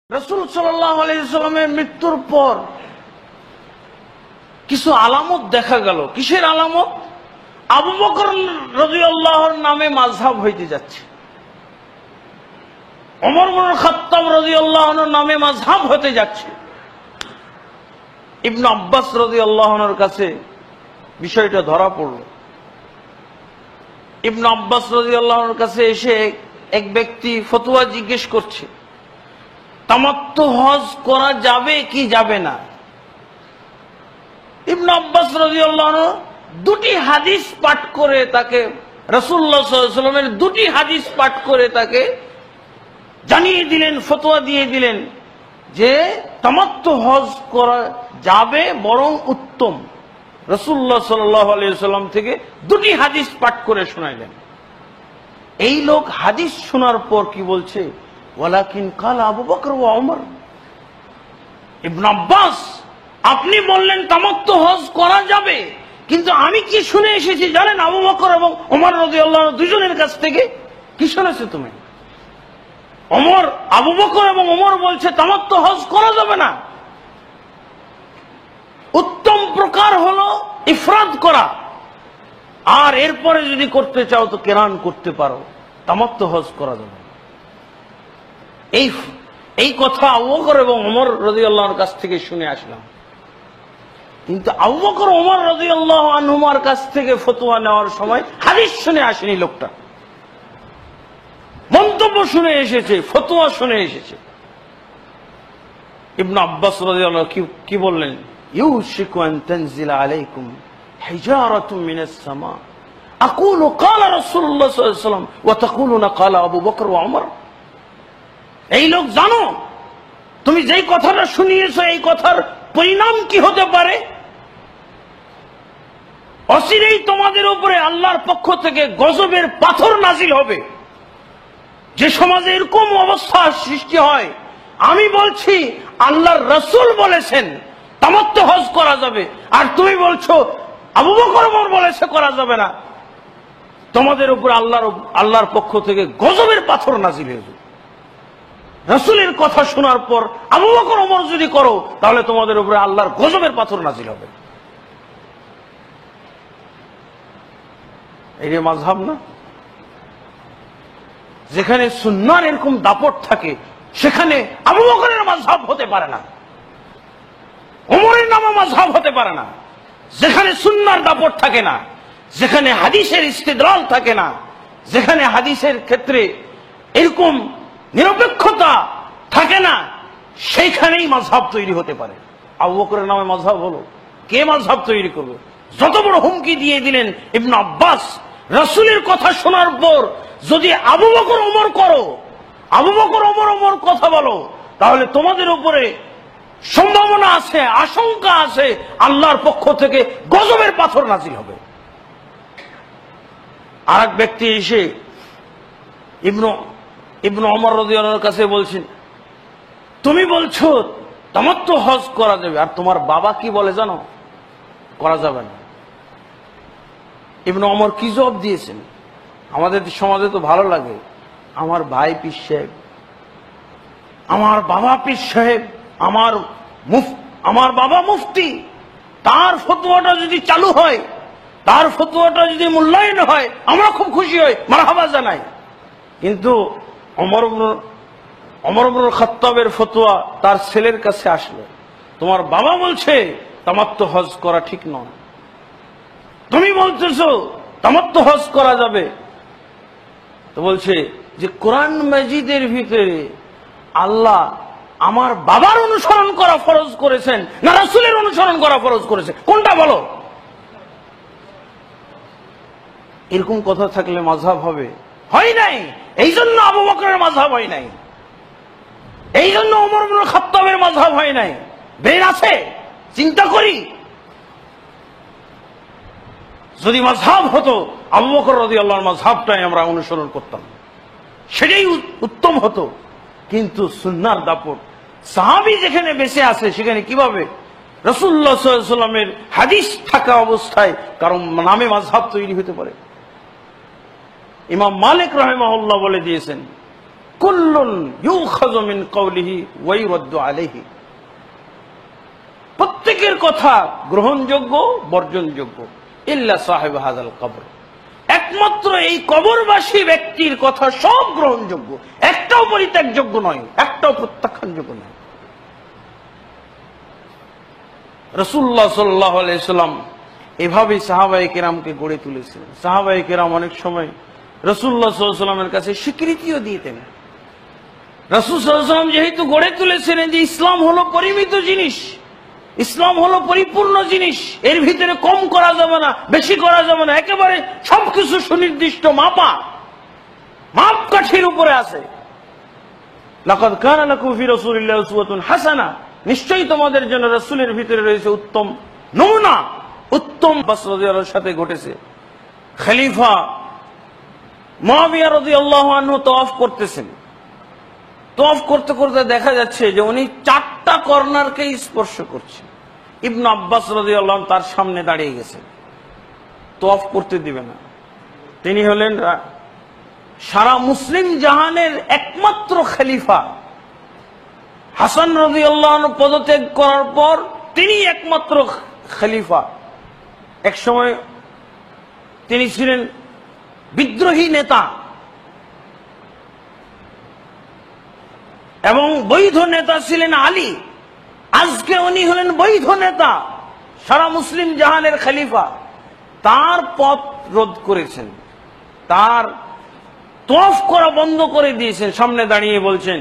রাসূল সাল্লাল্লাহু আলাইহি ওয়াসাল্লামের মৃত্যুর পর কিছু আলামত দেখা গেল। কিসের আলামত? আবু বকর রাদিয়াল্লাহুর নামে মাযহাব হইতে যাচ্ছে, ওমর ইবনে খাত্তাব রাদিয়াল্লাহু আনহুর নামে মাযহাব হতে যাচ্ছে। ইবনে আব্বাস রাদিয়াল্লাহু আনহুর কাছে বিষয়টা ধরা পড়ল। ইবনে আব্বাস রাদিয়াল্লাহু আনহুর কাছে এসে এক ব্যক্তি ফতোয়া জিজ্ঞেস করছে, তামাত্তু হজ করা যাবে কি যাবে না? ইবনে আব্বাস রাদিয়াল্লাহু আনহু দুটি হাদিস পাঠ করে তাকে, রাসূলুল্লাহ সাল্লাল্লাহু আলাইহি ওয়াসাল্লামের দুটি হাদিস পাঠ করে তাকে জানিয়ে দিলেন, ফতোয়া দিয়ে দিলেন যে তামাত্তু হজ করা যাবে, বরং উত্তম। রাসূলুল্লাহ সাল্লাল্লাহু আলাইহি ওয়াসাল্লাম থেকে দুটি হাদিস পাঠ করে শোনাইলেন। এই লোক হাদিস শোনার পর কি বলছে? ওয়ালাকিন কাল আবু বকর ওয়া ওমর। ইবনে আব্বাস, আপনি বললেন তামাত্তু হজ করা যাবে, কিন্তু আমি কি শুনে এসেছি জানেন? আবু বকর এবং ওমর রাদিয়াল্লাহু আনহু দুজনের কাছ থেকে। কি শুনেছো তুমি? ওমর, আবু বকর এবং ওমর বলছে তামাত্তু হজ করা যাবে না। উত্তম প্রকার হলো ইফরাদ করা, আর এরপরে যদি করতে চাও তো কেরান করতে পারো, তামাত্তু হজ করা যাবে না। এই কথা আবু বকর এবং ওমর রাদিয়াল্লাহু আনহুর কাছ থেকে শুনে আসলাম। কিন্তু আবু বকর ওমর রাদিয়াল্লাহু আনহুমার কাছ থেকে ফতোয়া নেওয়ার সময় হাদিস শুনে আসেনি লোকটা, মন্তব্য শুনে এসেছে, ফতোয়া শুনে এসেছে। ইবনে আব্বাস রাদিয়াল্লাহু আনহু কি বললেন? ইউশিকু আন তানজিলা আলাইকুম হিজারাতুম মিনাস সামা আকুলু ক্বালা রাসূলুল্লাহ সাল্লাল্লাহু আলাইহি ওয়াসাল্লাম ওয়া তাকুলুনা ক্বালা আবু বকর ওয়া ওমর। এই লোক, জানো তুমি যেই কথাটা শুনিয়েছো এই কথার পরিণাম কি হতে পারে? অচিরেই তোমাদের উপরে আল্লাহর পক্ষ থেকে গজবের পাথর নাজিল হবে। যে সমাজে এরকম অবস্থা সৃষ্টি হয়, আমি বলছি আল্লাহর রাসূল বলেছেন তামাত্তু হজ করা যাবে, আর তুমি বলছো আবু বকর ওমর বলেছে করা যাবে না, তোমাদের উপরে আল্লাহর পক্ষ থেকে গজবের পাথর নাজিল হয়ে যাবে। রাসূলের কথা শোনার পর আবু বকর ওমর যদি করো তাহলে তোমাদের উপরে আল্লাহর গজবের পাথর নাজিল হবে। এই যে মাযহাব না, যেখানে সুন্নাহর এরকম দাপট থাকে সেখানে আবু বকরের মাযহাব হতে পারে না, ওমরের নামে মাযহাব হতে পারে না। যেখানে সুন্নাহর দাপট থাকে না, যেখানে হাদিসের ইস্তিদলাল থাকে না, যেখানে হাদিসের ক্ষেত্রে এরকম নিরপেক্ষতা থাকে না, সেইখানেই মাযহাব তৈরি হতে পারে। আবু বকরের নামে মাযহাব হলো, কে মাযহাব তৈরি করবে? যত বড় হুমকি দিয়ে দিলেন ইবনে আব্বাস, রাসূলের কথা শোনার পর যদি আবু বকর ওমর করো, আবু বকর ওমর কথা বলো, তাহলে তোমাদের উপরে সম্ভাবনা আছে, আশঙ্কা আছে আল্লাহর পক্ষ থেকে গজবের পাথর নাজিল হবে। আর এক ব্যক্তি এসে ইবনে ওমর রাদিয়াল্লাহু আনহুর কাছে বলছেন, তুমি বলছো তামাত্তু হজ করা যাবে, আর তোমার বাবা কি বলে জানো? করা যাবে না। ইবনে ওমর কি জবাব দিয়েছেন? আমাদের সমাজে তো ভালো লাগে, আমার ভাই পীর সাহেব, আমার বাবা পীর সাহেব, আমার বাবা মুফতি, তার ফতোয়াটা যদি চালু হয়, তার ফতোয়াটা যদি মূল্যায়ন হয়, আমরা খুব খুশি হই, মারহাবা জানাই। কিন্তু ওমর ইবনে খাত্তাবের ফতোয়া তার ছেলের কাছে আসলো, তোমার বাবা বলছে তামাত্তু হজ করা ঠিক নয়, তুমি বলতেছো তামাত্তু হজ করা যাবে। তো বলছে যে কোরআন মাজিদের ভিতরে আল্লাহ আমার বাবার অনুসরণ করা ফরজ করেছেন না রাসূলের অনুসরণ করা ফরজ করেছে, কোনটা বলো? এরকম কথা থাকলে মাযহাব হবে? হয় নাই। এই জন্য আবু বকরের মাযহাব হয় নাই, এই জন্য ওমর ইবনে খাত্তাবের মাযহাব হয় নাই। বের আছে, চিন্তা করি। যদি মাযহাব হতো আবু বকর রাদিয়াল্লাহু আনহুর মাযহাবটাই আমরা অনুসরণ করতাম, সেটাই উত্তম হতো। কিন্তু সুন্নাহর দাপট, সাহাবী যেখানে বেঁচে আছে সেখানে কিভাবে রাসূলুল্লাহ সাল্লাল্লাহু আলাইহি ওয়াসাল্লামের হাদিস থাকা অবস্থায় কারণ নামে মাযহাব তৈরি হতে পারে? ইমাম মালিক রাহিমাহুল্লাহ বলে দিয়েছেন, কুল্লুন ইউখাযু মিন কওলিহি ওয়া ইউরাদ্দু আলাইহি, প্রত্যেকের কথা গ্রহণযোগ্য বর্জনযোগ্য, ইল্লা সাহিব হাযাল কবর, একমাত্র এই কবরবাসী ব্যক্তির কথা সব গ্রহণযোগ্য, একটাও পরিত্যাগযোগ্য নয়, একটাও প্রত্যাখ্যানযোগ্য নয়। রাসূলুল্লাহ সাল্লাল্লাহু আলাইহি সাল্লাম এভাবেই সাহাবায়ে কেরামকে গড়ে তুলেছিলেন। সাহাবায়ে কেরাম অনেক সময় রাসূলুল্লাহ সাল্লাল্লাহু আলাইহি সাল্লামের কাছে স্বীকৃতিও দিতেন। রাসূল সাল্লাল্লাহু আলাইহি সাল্লাম যেহেতু গড়ে তুলেছিলেন যে ইসলাম হলো পরিমিত জিনিস, ইসলাম হলো পরিপূর্ণ জিনিস, এর ভিতরে কম করা যাবে না, বেশি করা যাবে না, একেবারে সবকিছু সুনির্দিষ্ট মাপকাঠির উপরে আছে। লাকাদ কানা লাকুম ফি রাসূলিল্লাহি উসওয়াতুন হাসানাহ, নিশ্চয়ই তোমাদের জন্য রাসূলের ভিতরে রয়েছে উত্তম নমুনা। উত্তম আব্বাস রাদিয়াল্লাহু আনহুর সাথে ঘটেছে, খলিফা মুআবিয়া রাদিয়াল্লাহু আনহু তওয়াফ করতেছেন। তওয়াফ করতে করতে দেখা যাচ্ছে যে উনি 4টা কর্নারকে স্পর্শ করছেন। ইবনে আব্বাস রাদিয়াল্লাহু আনহু তার সামনে দাঁড়িয়ে গেছেন, তওয়াফ করতে দিবে না। তিনি হলেন সারা মুসলিম জাহানের একমাত্র খলিফা। হাসান রাদিয়াল্লাহু আনহু পদত্যাগ করার পর তিনি একমাত্র খলিফা। এক সময় তিনি ছিলেন বিদ্রোহী নেতা এবং বৈধ নেতা ছিলেন আলী। আজকে উনি হলেন বৈধ নেতা, সারা মুসলিম জাহানের খলিফা। তার পথ রোধ করেছেন, তার তওয়াফ করা বন্ধ করে দিয়েছেন। সামনে দাঁড়িয়ে বলছেন,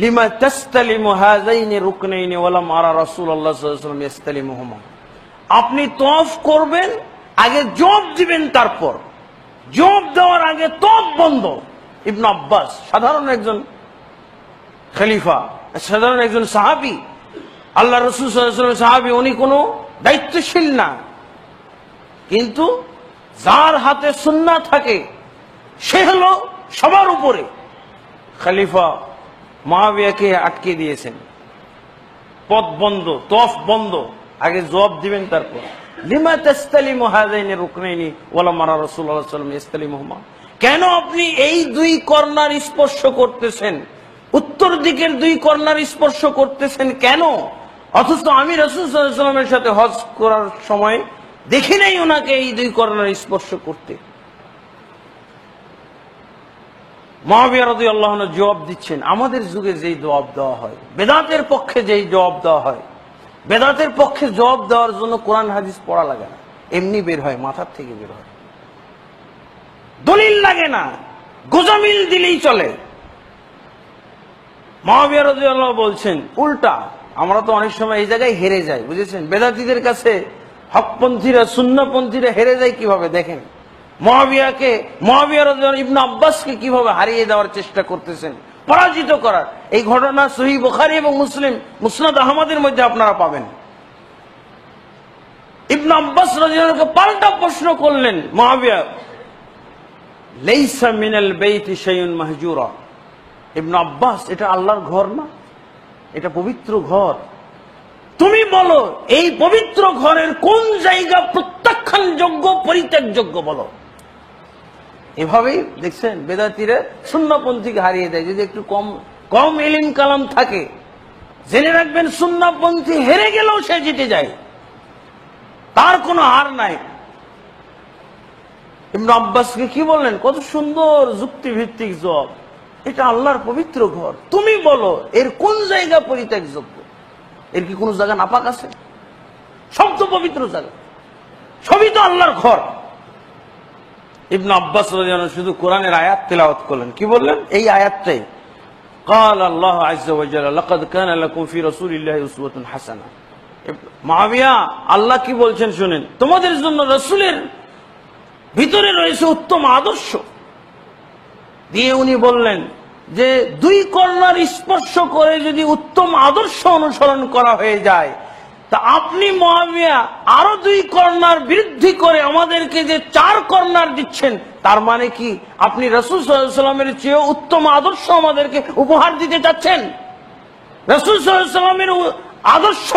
লিমা তাসতালিমু হাযাইনি রুকনাইনি ওয়া লাম আরা রাসূলুল্লাহ সাল্লাল্লাহু আলাইহি ওয়াসাল্লাম ইস্তালিমুহুমা। আপনি তওয়াফ করবেন, আগে জবাব দিবেন, তারপর জবাব দেওয়ার আগে তওয়াফ বন্ধ। ইবনে আব্বাস সাধারণ একজন খলিফা, সাধারণ একজন সাহাবী, আল্লাহ রাসূল সাল্লাল্লাহু আলাইহি ওয়াসাল্লাম সাহাবী, উনি কোনো দায়িত্বশীল না, কিন্তু যার হাতে সুন্নাহ থাকে সে হলো সবার উপরে। খলিফা মুআবিয়াকে আটকে দিয়েছেন, পথ বন্ধ, তওয়াফ বন্ধ, আগে জবাব দিবেন তারপর। লিমা তাসতালিমু হাযাইনি রুকনাইনি ওয়া লাম আরা রাসূলুল্লাহ সাল্লাল্লাহু আলাইহি ওয়াসাল্লাম ইস্তালিমুহুমা। কেন আপনি এই 2 কর্নার স্পর্শ করতেছেন, উত্তর দিকের 2 কর্নার স্পর্শ করতেছেন কেন? অথচ আমি রাসূল সাল্লাল্লাহু আলাইহি ওয়াসাল্লামের সাথে হজ করার সময় দেখি নাই ওনাকে এই 2 কর্নার স্পর্শ করতে। মুআবিয়া রাদিয়াল্লাহু আনহু জবাব দিচ্ছেন, আমাদের যুগে যেই জবাব দেওয়া হয়, বেদাতের পক্ষে যেই জবাব দেওয়া হয়, বেদাতের পক্ষে জবাব দেওয়ার জন্য কোরআন হাদিস পড়া লাগে না, এমনি বের হয়, মাথার থেকে বের হয়, দলিল লাগে না, গোজামিল দিলেই চলে। মুআবিয়া রাদিয়াল্লাহু আনহু বলছেন উল্টা, আমরা তো অনেক সময় এই জায়গায় হেরে যাই, বুঝেছেন? বেদাতীদের কাছে হকপন্থীরা, সুন্নাহপন্থীরা হেরে যায় কিভাবে দেখেন। মুআবিয়া রাদিয়াল্লাহু আনহু ইবনে আব্বাসকে কিভাবে হারিয়ে দেওয়ার চেষ্টা করতেছেন, পরাজিত করার। এই ঘটনা সহিহ বুখারী এবং মুসলিম, মুসনাদ আহমদের মধ্যে আপনারা পাবেন। ইবনে আব্বাস রাদিয়াল্লাহু আনহু পাল্টা প্রশ্ন করলেন মুআবিয়া, লাইসা মিনাল বাইতি শাইউন মাহজুরা। ইবনে আব্বাস, এটা আল্লাহর ঘর না, এটা পবিত্র ঘর। তুমি বলো এই পবিত্র ঘরের কোন জায়গা প্রত্যাখ্যানযোগ্য, পরিত্যাগযোগ্য বলো। এভাবেই দেখছেন বেদাতীরা সুন্নাহপন্থীকে হারিয়ে দেয়। যদি একটু কম ইলম কালাম থাকে, জেনে রাখবেন সুন্নাহপন্থী হেরে গেলেও সে জিতে যায়, তার কোনো হার নাই। ইবনে আব্বাসকে কি বললেন, কত সুন্দর যুক্তিভিত্তিক জবাব, এটা আল্লাহর পবিত্র ঘর, তুমি বলো এর কোন জায়গা পরিত্যাগযোগ্য। এর কি কোন জায়গা নাপাক আছে? সব তো পবিত্র জায়গা, সবই তো আল্লাহর ঘর। ইবনে আব্বাস রাদিয়াল্লাহু আনহু শুধু কোরআনের আয়াত তেলাওয়াত করলেন, কি বললেন? এই আয়াতটাই, قال الله عز وجل لقد كان لكم في رسول الله اسوة حسنة। মুআবিয়া, আল্লাহ কি বলছেন শুনেন, তোমাদের জন্য রাসূলের ভিতরে রয়েছে উত্তম আদর্শ। দিয়ে উনি বললেন যে 2 কর্নার স্পর্শ করে যদি উত্তম আদর্শ অনুসরণ করা হয়ে যায়, তা আপনি মুআবিয়া আরো 2 কর্নার বৃদ্ধি করে আমাদেরকে যে 4 কর্নার দিচ্ছেন, তার মানে কি আপনি রাসূল সাল্লাল্লাহু আলাইহি ওয়াসাল্লামের চেয়ে উত্তম আদর্শ আমাদেরকে উপহার দিতে চাচ্ছেন? রাসূল সাল্লাল্লাহু আলাইহি ওয়াসাল্লামের আদর্শ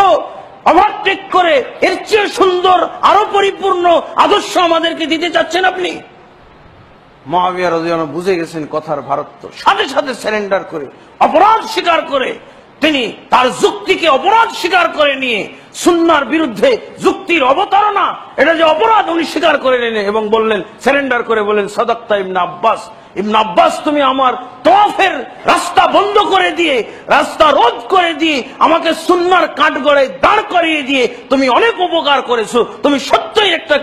ওভারটেক করে এর চেয়ে সুন্দর, আরো পরিপূর্ণ আদর্শ আমাদেরকে দিতে চাচ্ছেন আপনি? মুআবিয়া রাদিয়াল্লাহু আনহু বুঝে গেছেন কথার ভারত্ব, সাথে সাথে সারেন্ডার করে অপরাধ স্বীকার করে তিনি তার যুক্তিকে অপরাধ স্বীকার করে নিয়ে সুন্নাহর বিরুদ্ধে যুক্তির অবতারণা, এটা যে অপরাধ উনি স্বীকার করে নিলেন এবং বললেন, সারেন্ডার করে বললেন, সাদাক্তা ইবনে আব্বাস, ইবনে আব্বাস তুমি আমার তওয়াফের রাস্তা বন্ধ করে দিয়ে, রাস্তা রোধ করে দিয়ে, আমাকে সুন্নাহর কাঠগড়ায় দাঁড় করিয়ে দিয়ে তুমি অনেক উপকার করেছো, তুমি সত্যই একটা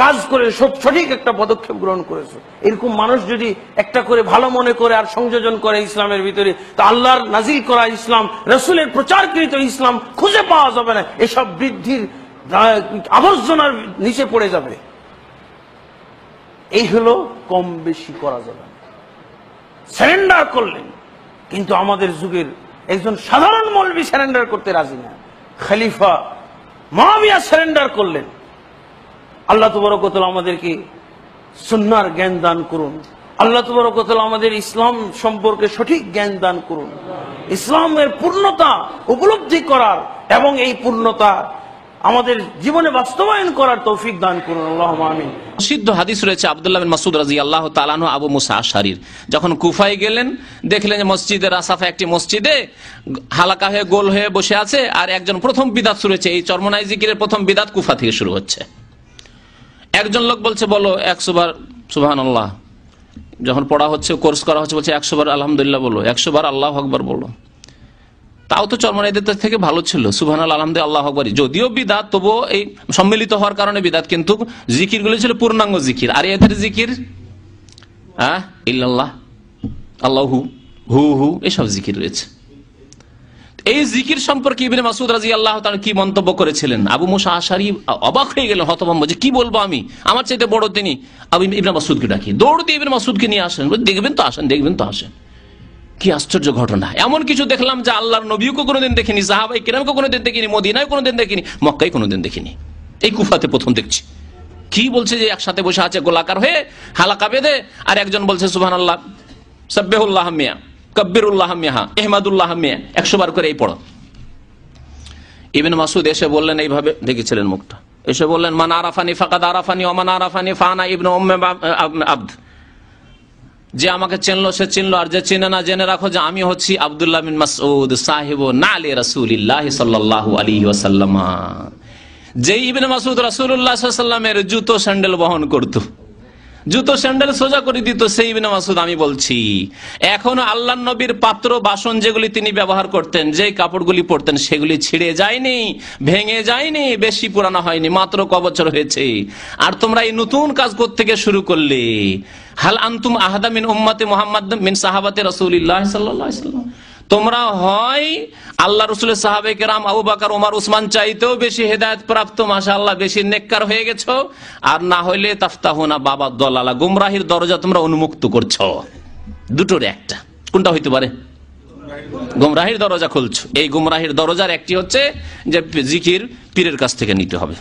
কাজ করে সঠিক একটা পদক্ষেপ গ্রহণ করেছো। এরকম মানুষ যদি একটা করে ভালো মনে করে আর সংযোজন করে ইসলামের ভিতরে, তো আল্লাহর নাজিল করা ইসলাম, রাসূলের প্রচারকৃত ইসলাম খুঁজে পাওয়া যাবে না, এসব বৃদ্ধির আবর্জনার নিচে পড়ে যাবে। এই হলো কম বেশি করা যাবে না, সারেন্ডার করলেন। কিন্তু আমাদের যুগের একজন সাধারণ মৌলবি সারেন্ডার করতে রাজি না। খলিফা মুআবিয়া সারেন্ডার করলেন। আল্লাহ তাবারক ওয়া তাআলা আমাদেরকে সুন্নাহর জ্ঞান দান করুন। আল্লাহ তাবারক ওয়া তাআলা আমাদের ইসলাম সম্পর্কে সঠিক জ্ঞান দান করুন, ইসলামের পূর্ণতা উপলব্ধি করার এবং এই পূর্ণতা আমাদের জীবনে বাস্তবায়ন করার তৌফিক দান করুন, আল্লাহুম্মা আমিন। সিদ্ধ হাদিস রয়েছে আব্দুল্লাহ বিন মাসউদ রাদিয়াল্লাহু তাআলা আনহু আবু মুসা আশআরীর যখন কুফায় গেলেন, দেখলেন যে মসজিদে রাসাফা একটি মসজিদে হালাকা হয়ে গোল হয়ে বসে আছে, আর একজন প্রথম বিদআত শুরু হয়েছে। এই চরমনাই জিকিরের প্রথম বিদআত কুফা থেকে শুরু হচ্ছে। একজন লোক বলছে, বলো 100 বার সুবহানাল্লাহ। যখন পড়া হচ্ছে, কোর্স করা হচ্ছে, বলছে 100 বার আলহামদুলিল্লাহ বলো, 100 বার আল্লাহু আকবার বলো। তাও তো চরমনাইদের থেকে ভালো ছিল, সুবহানাল্লাহ আলহামদুলিল্লাহ আল্লাহু আকবার। যদিও বিদআত, তবুও এই সম্মিলিত হওয়ার কারণে বিদআত, কিন্তু জিকিরগুলো ছিল পূর্ণাঙ্গ জিকির। আর এদের জিকির ইল্লাল্লাহ, আল্লাহু, হু হু, এসব জিকির রয়েছে। এই জিকির সম্পর্কে ইবনে মাসউদ রাদিয়াল্লাহু তাআলা কি মন্তব্য করেছিলেন? আবু মুসা আশআরী অবাক হয়ে গেলেন, হতভম্ব, যে কি বলবো আমি, আমার চাইতে বড় তিনি। আবু ইবনে মাসউদকে ডাকি, দৌড় দিয়ে ইবনে মাসউদকে নিয়ে আসেন, দেখবেন তো আসেন, দেখবেন তো আসেন। কি আশ্চর্য ঘটনা! এমন কিছু দেখলাম যে আল্লাহর নবীকে কোনোদিন দেখিনি, সাহাবায়ে কিরামকে কোনোদিন দেখিনি, মদিনায় কোনোদিন দেখিনি, মক্কায় কোনোদিন দেখিনি, এই কুফাতে প্রথম দেখছি। কি বলছে যে একসাথে বসে আছে গোলাকার হয়ে হালাকা বেঁধে, আর একজন বলছে সুবহানাল্লাহ, সাব্বিহুল্লাহ মিয়া, কব্বিরুল্লাহ মিয়া, ইহমাদুল্লাহ মিয়া, 100 বার করে এই পড়ো। ইবনে মাসউদ এসে বললেন, এইভাবে দেখেছিলেন মুখটা, এসে বললেন, মান আরাফানি ফাকাদ আরাফানি ওয়া মান আরাফানি ফানা ইবনু উম্মে আবদ। যে আমাকে চিনলো সে চিনলো, আর যে চিনে না জেনে রাখো যে আমি হচ্ছি আব্দুল্লাহ বিন মাসউদ, সাহিবু নালি রাসূলিল্লাহ সাল্লাল্লাহু আলাইহি ওয়াসাল্লাম। যে ইবনে মাসউদ রাসূলুল্লাহ সাল্লাল্লাহু আলাইহি ওয়াসাল্লামের জুতো স্যান্ডেল বহন করত, জুতো স্যান্ডেল সোজা করে দিত, সেই ইবনে মাসউদ আমি বলছি। এখনো আল্লাহর নবীর পাত্র বাসন যেগুলি তিনি ব্যবহার করতেন, যে কাপড়গুলি পরতেন, সেগুলি ছিঁড়ে যায়নি, ভেঙে যায়নি, বেশি পুরানো হয়নি, মাত্র ক বছর হয়েছে। আর তোমরা এই নতুন কাজ কোত্থেকে শুরু করলে? হাল আনতুম আহাদা মিন উম্মতি মুহাম্মাদ মিন সাহাবাতি রাসূলিল্লাহ সাল্লাল্লাহু আলাইহি ওয়াসাল্লাম। তোমরা হয় আল্লাহ রাসূলের সাহাবায়ে কেরাম আবু বকর, ওমর, উসমান চাইতেও বেশি হেদায়েত প্রাপ্ত, মাশাআল্লাহ, বেশি নেককার হয়ে গেছো, আর না হইলে তাফতাহুনা বাবা দলালা, গুমরাহির দরজা তোমরা উন্মুক্ত করছো। দুটোর একটা, কোনটা হইতে পারে? গুমরাহির দরজা খুলছো। এই গুমরাহির দরজার একটি হচ্ছে যে জিকির পীরের কাছ থেকে নিতে হবে।